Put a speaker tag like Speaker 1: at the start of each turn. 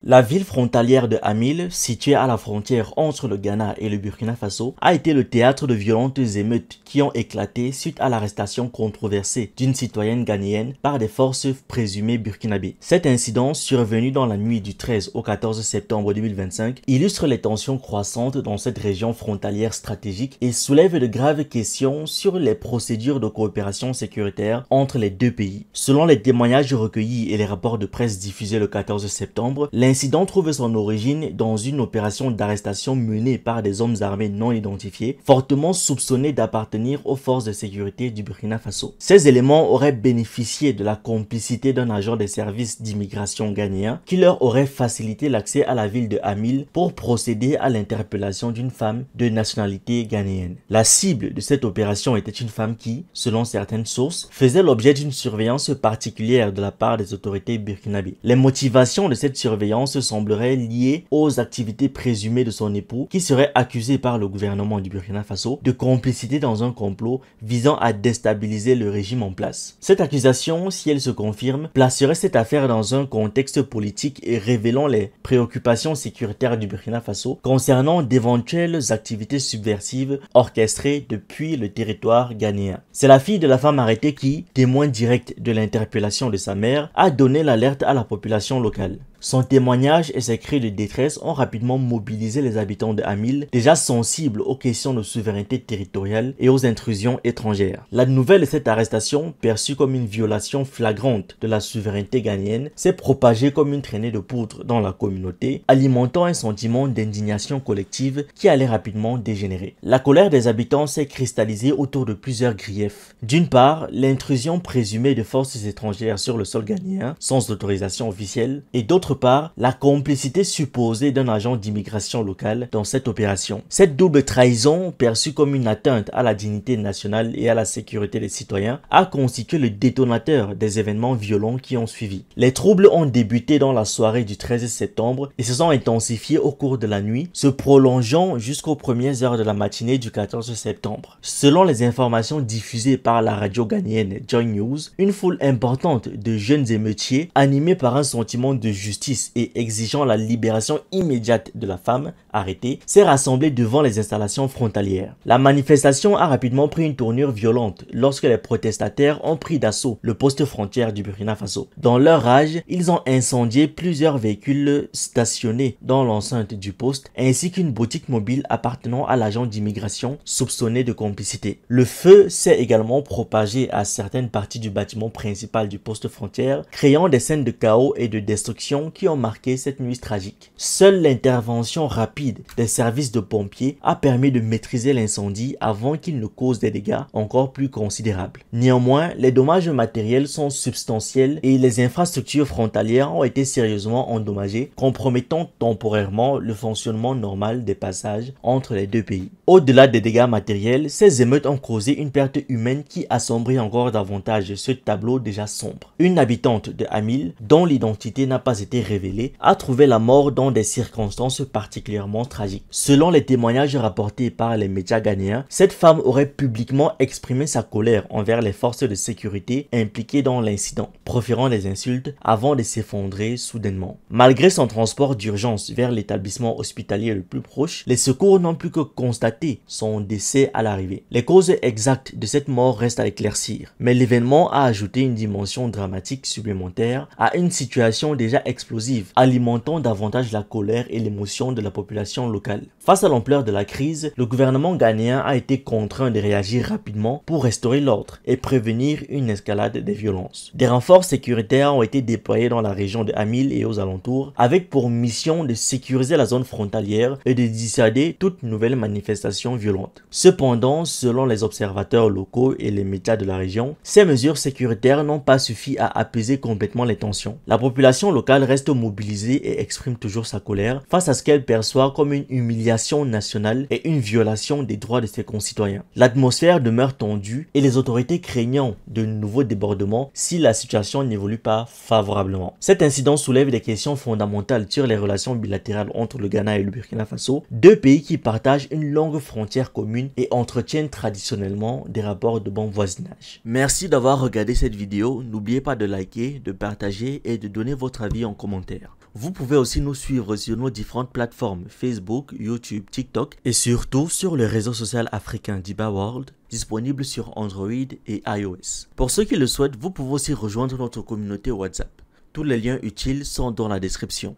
Speaker 1: La ville frontalière de Hamil, située à la frontière entre le Ghana et le Burkina Faso, a été le théâtre de violentes émeutes qui ont éclaté suite à l'arrestation controversée d'une citoyenne ghanéenne par des forces présumées burkinabées. Cet incident, survenu dans la nuit du 13 au 14 septembre 2025, illustre les tensions croissantes dans cette région frontalière stratégique et soulève de graves questions sur les procédures de coopération sécuritaire entre les deux pays. Selon les témoignages recueillis et les rapports de presse diffusés le 14 septembre, l'incident trouve son origine dans une opération d'arrestation menée par des hommes armés non identifiés, fortement soupçonnés d'appartenir aux forces de sécurité du Burkina Faso. Ces éléments auraient bénéficié de la complicité d'un agent des services d'immigration ghanéen qui leur aurait facilité l'accès à la ville de Hamil pour procéder à l'interpellation d'une femme de nationalité ghanéenne. La cible de cette opération était une femme qui, selon certaines sources, faisait l'objet d'une surveillance particulière de la part des autorités burkinabées. Les motivations de cette surveillance semblerait liée aux activités présumées de son époux qui serait accusé par le gouvernement du Burkina Faso de complicité dans un complot visant à déstabiliser le régime en place. Cette accusation, si elle se confirme, placerait cette affaire dans un contexte politique et révélant les préoccupations sécuritaires du Burkina Faso concernant d'éventuelles activités subversives orchestrées depuis le territoire ghanéen. C'est la fille de la femme arrêtée qui, témoin direct de l'interpellation de sa mère, a donné l'alerte à la population locale. Son témoignage et ses cris de détresse ont rapidement mobilisé les habitants de Hamil, déjà sensibles aux questions de souveraineté territoriale et aux intrusions étrangères. La nouvelle de cette arrestation, perçue comme une violation flagrante de la souveraineté ghanéenne, s'est propagée comme une traînée de poudre dans la communauté, alimentant un sentiment d'indignation collective qui allait rapidement dégénérer. La colère des habitants s'est cristallisée autour de plusieurs griefs. D'une part, l'intrusion présumée de forces étrangères sur le sol ghanéen, sans autorisation officielle, et d'autre part, la complicité supposée d'un agent d'immigration locale dans cette opération. Cette double trahison, perçue comme une atteinte à la dignité nationale et à la sécurité des citoyens, a constitué le détonateur des événements violents qui ont suivi. Les troubles ont débuté dans la soirée du 13 septembre et se sont intensifiés au cours de la nuit, se prolongeant jusqu'aux premières heures de la matinée du 14 septembre. Selon les informations diffusées par la radio ghanéenne Joy News, une foule importante de jeunes émeutiers, animés par un sentiment de justice et exigeant la libération immédiate de la femme arrêtée, s'est rassemblée devant les installations frontalières. La manifestation a rapidement pris une tournure violente lorsque les protestataires ont pris d'assaut le poste frontière du Burkina Faso. Dans leur rage, ils ont incendié plusieurs véhicules stationnés dans l'enceinte du poste ainsi qu'une boutique mobile appartenant à l'agent d'immigration soupçonné de complicité. Le feu s'est également propagé à certaines parties du bâtiment principal du poste frontière, créant des scènes de chaos et de destruction qui ont marqué cette nuit tragique. Seule l'intervention rapide des services de pompiers a permis de maîtriser l'incendie avant qu'il ne cause des dégâts encore plus considérables. Néanmoins, les dommages matériels sont substantiels et les infrastructures frontalières ont été sérieusement endommagées, compromettant temporairement le fonctionnement normal des passages entre les deux pays. Au-delà des dégâts matériels, ces émeutes ont causé une perte humaine qui assombrit encore davantage ce tableau déjà sombre. Une habitante de Hamil, dont l'identité n'a pas été révélée, a trouvé la mort dans des circonstances particulièrement tragiques. Selon les témoignages rapportés par les médias ghanéens, cette femme aurait publiquement exprimé sa colère envers les forces de sécurité impliquées dans l'incident, proférant des insultes avant de s'effondrer soudainement. Malgré son transport d'urgence vers l'établissement hospitalier le plus proche, les secours n'ont plus que constaté son décès à l'arrivée. Les causes exactes de cette mort restent à éclaircir, mais l'événement a ajouté une dimension dramatique supplémentaire à une situation déjà explosive, alimentant davantage la colère et l'émotion de la population locale. Face à l'ampleur de la crise, le gouvernement ghanéen a été contraint de réagir rapidement pour restaurer l'ordre et prévenir une escalade des violences. Des renforts sécuritaires ont été déployés dans la région de Hamil et aux alentours, avec pour mission de sécuriser la zone frontalière et de dissuader toute nouvelle manifestation violente. Cependant, selon les observateurs locaux et les médias de la région, ces mesures sécuritaires n'ont pas suffi à apaiser complètement les tensions. La population locale reste mobilisée et exprime toujours sa colère face à ce qu'elle perçoit comme une humiliation nationale et une violation des droits de ses concitoyens. L'atmosphère demeure tendue et les autorités craignant de nouveaux débordements si la situation n'évolue pas favorablement. Cet incident soulève des questions fondamentales sur les relations bilatérales entre le Ghana et le Burkina Faso, deux pays qui partagent une longue frontière commune et entretiennent traditionnellement des rapports de bon voisinage. Merci d'avoir regardé cette vidéo. N'oubliez pas de liker, de partager et de donner votre avis en commentaire. commentaire. Vous pouvez aussi nous suivre sur nos différentes plateformes Facebook, YouTube, TikTok et surtout sur le réseau social africain d'Iba World, disponible sur Android et iOS. Pour ceux qui le souhaitent, vous pouvez aussi rejoindre notre communauté WhatsApp. Tous les liens utiles sont dans la description.